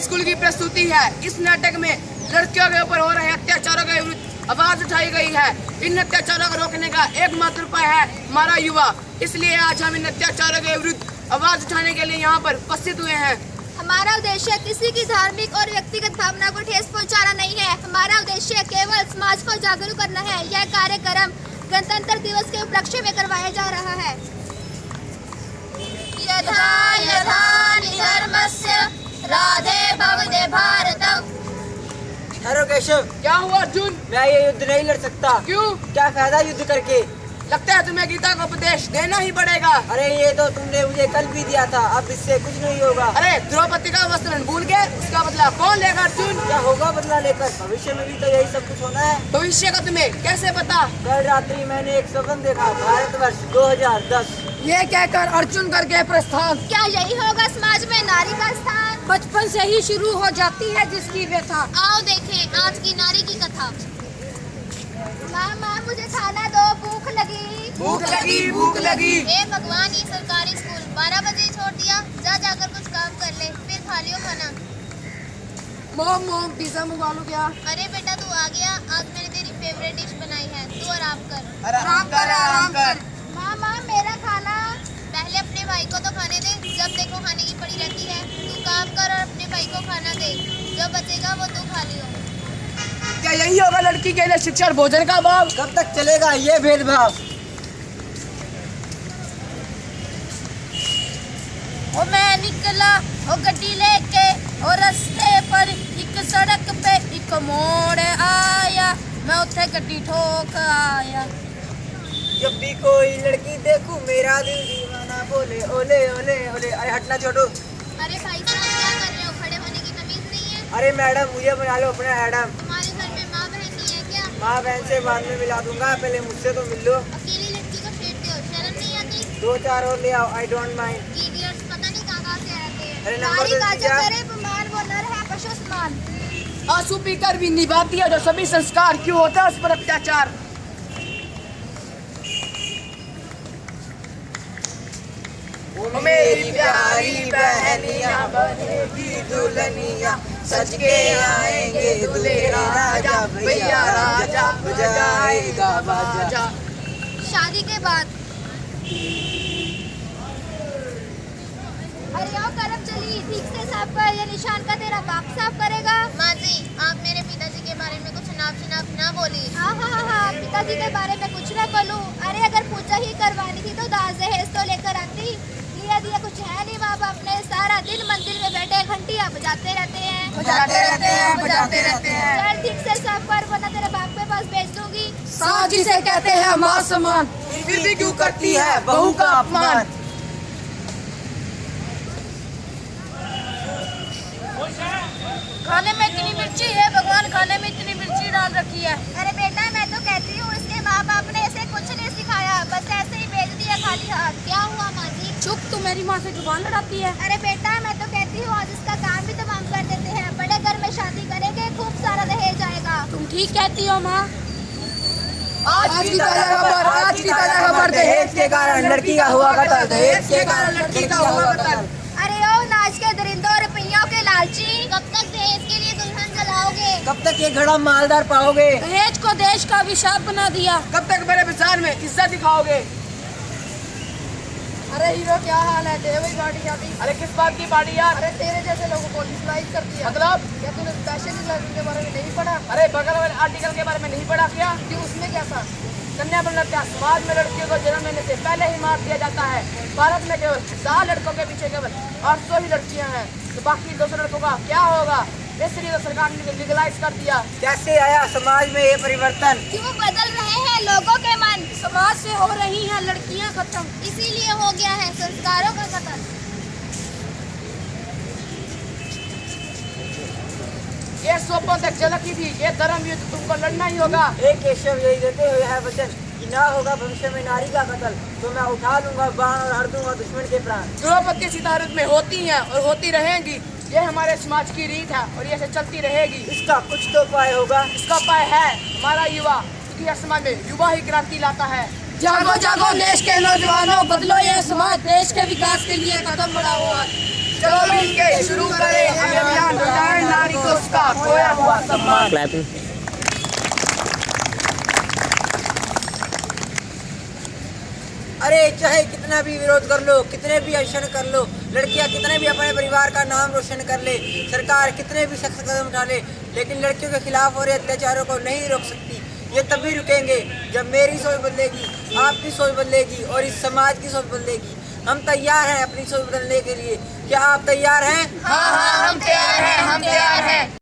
School की प्रस्तुति है। इस नाटक में लड़कियों के ऊपर हो रहे अत्याचारों के विरुद्ध आवाज उठाई गई है। इन अत्याचारों को रोकने का एकमात्र उपाय है हमारा युवा। इसलिए आज हम इन अत्याचारों के विरुद्ध आवाज उठाने के लिए यहाँ पर उपस्थित हुए हैं। हमारा उद्देश्य किसी की धार्मिक और व्यक्तिगत भावना को ठेस पहुंचाना नहीं है। हमारा उद्देश्य केवल समाज को जागरूक करना है। यह कार्यक्रम गणतंत्र दिवस के उपलक्ष्य में करवाया जा रहा है। यथा यथा निधर्मस्य राधे भवते भारतम। हेलो केशव, क्या हुआ अर्जुन? मैं ये युद्ध नहीं लड़ सकता। क्यों? क्या फायदा युद्ध करके? लगता है तुम्हें गीता का उपदेश देना ही पड़ेगा। अरे ये तो तुमने मुझे कल भी दिया था, अब इससे कुछ नहीं होगा। अरे द्रौपदी का वस्त्र भूल गए, उसका बदला कौन लेगा अर्जुन? क्या होगा बदला लेकर? भविष्य में भी तो यही सब कुछ होना है। भविष्य का तुम्हें कैसे पता? कल रात्रि मैंने एक सपन देखा, भारतवर्ष 2010। ये कहकर अर्जुन कर गए प्रस्थान। क्या यही होगा समाज में नारी का स्थान? बचपन से ही शुरू हो जाती है जिसकी व्यथा। आओ देखें आज की नारी की कथा। माँ मुझे खाना दो, भूख लगी। भूख लगी, भूख लगी। हे भगवान, ये सरकारी स्कूल 12 बजे छोड़ दिया। जा जाकर कुछ काम कर ले, फिर खा लियो खाना। मोम पिज्जा मंगवा लो क्या? अरे बेटा तू आ गया, आज मैंने तेरी फेवरेट डिश बनाई है, तू आराम कर। आराम कर। माँ मेरा खाना। पहले अपने भाई को तो खाने दे, जब देखो खाने की पड़ी रहती है। तू काम कर और अपने भाई को खाना दे, जो बचेगा वो तू खा लियो। क्या यही होगा लड़की के लिए शिक्षा और भोजन का अभाव? कब तक चलेगा ये भेदभाव? ओ मैं निकला ओ गड्डी लेके और रास्ते पर एक सड़क पे एक मोड़ आया, मैं उठे गड्डी ठोक आया। जब भी कोई लड़की देखूं मेरा दिल दीवाना बोले ओले ओले ओले। अरे हटना छोटू। अरे भाई साहब क्या कर रहे हो? खड़े होने की तमीज नहीं है? अरे मैडम मुझे बना लो अपना मैडम। तुम्हारे घर में माँ बहन नहीं है क्या? माँ बहन से बाद में मिला दूंगा, पहले मुझसे तो मिल लो। अकेली लड़की को फेंकते हो, शर्म नहीं आती? 2-4 और ले आओ, आई डोंट माइंड। इडियट्स पता नहीं कहाँ से आते हैं। अरे नंबर नारी दे का दीजिए। जो करे बीमार वो नर है पशु समान। आंसू पीकर भी निभाती है जो सभी संस्कार, क्यों होता है उस पर अत्याचार? मेरी प्यारी बहनिया बनेगी दुल्हनिया, सज के आएंगे दूल्हे राजा, भैया राजा बजाएगा बाजा। शादी के बाद अरे आओ कलम चली, ठीक से साफ कर, ये निशान का तेरा बाप साफ करेगा। माँ जी आप मेरे पिताजी के बारे में कुछ नाप शनाप ना बोली। हाँ पिताजी के बारे में कुछ ना बोलूं। अरे अगर पूजा ही करवानी थी तो दाज दहेज तो लेकर आती। दिया कुछ है नहीं, माँ बाप ने सारा दिन मंदिर में बैठे घंटियाँ बजाते रहते हैं। चल ठीक से साफ कर वरना तेरे बाप के पास भेज दूंगी। सास जिसे कहते हैं माँ समान, फिर भी क्यों करती है बहू का अपमान? खाने में इतनी मिर्ची है, भगवान खाने में इतनी मिर्ची डाल रखी है। अरे बेटा मैं तो कहती हूँ इसके माँ बाप ने इसे कुछ नहीं सिखाया, बस ऐसे ही भेज दिया खाली हाथ। क्या हुआ माँ जी? चुप, तू मेरी माँ से जुबान लड़ाती है। अरे बेटा मैं तो कहती हूँ आज इसका काम भी तमाम कर देते हैं। बड़े घर में शादी करेंगे, खूब सारा दहेज आएगा। तुम ठीक कहती हो माँ। आज की ताजा खबर दहेज के कारण लड़की का हुआ कत्ल, दहेज के कारण लड़की का हुआ कत्ल। अरे ओ नाच के दरिंदों रुपयों के लालची, कब तक दहेज के लिए दुल्हन जलाओगे? कब तक ये घड़ा मालदार पाओगे? दहेज को देश का अभिशाप बना दिया। कब तक मेरे विचार में इज्जत दिखाओगे? अरे हीरो क्या हाल है? दे वही पार्टी शादी। अरे किस बात की पार्टी यार? अरे तेरे जैसे लोगों को डिसलाइक करती है। मतलब क्या तूने फैशन डिजाइनिंग के बारे में नहीं पढ़ा? अरे बगल वाले आर्टिकल के बारे में नहीं पढ़ा क्या? कि उसमें क्या था? कन्या भ्रूण हत्या समाज में लड़कियों को जन्म लेने से पहले ही मार दिया जाता है। भारत में केवल 10 लड़कों के पीछे केवल 800 ही लड़कियां हैं, तो बाकी 200 लड़कों का क्या होगा? इसलिए तो सरकार ने लीगलाइज कर दिया। कैसे आया समाज में ये परिवर्तन? क्यों बदल रहे हैं लोगों के मन? समाज से हो रही हैं लड़कियां खत्म, इसीलिए हो गया है संस्कारों का कत्ल। ये सोपों तक झलक ही थी, ये धर्म युद्ध तुमको लड़ना ही होगा। एक केशव यही देते हुए है वचन कि ना होगा भविष्य में नारी का कत्ल, तो मैं उठा लूंगा बाण और हर दूंगा दुश्मन के प्राण। द्रौपदी सीता युद्ध में होती हैं और होती रहेंगी, ये हमारे समाज की रीत है और ये ऐसे चलती रहेगी। इसका कुछ तो उपाय होगा। इसका उपाय है हमारा युवा, क्योंकि यह समाज में युवा ही क्रांति लाता है। जागो जागो देश के नौजवानों, बदलो ये समाज, देश के विकास के लिए कदम बढ़ाओ। चलो मिलके शुरू करें हम अभियान। का सम्मान। क्लैपिंग। अरे चाहे कितना भी विरोध कर लो, कितने भी अनशन कर लो, लड़कियां कितने भी अपने परिवार का नाम रोशन कर ले, सरकार कितने भी सख्त कदम उठा ले, लेकिन लड़कियों के खिलाफ हो रहे अत्याचारों को नहीं रोक सकती। ये तभी रुकेंगे जब मेरी सोच बदलेगी, आपकी सोच बदलेगी और इस समाज की सोच बदलेगी। हम तैयार हैं अपनी सोच बदलने के लिए। क्या आप तैयार हैं? हाँ हाँ हम तैयार हैं, हम तैयार हैं।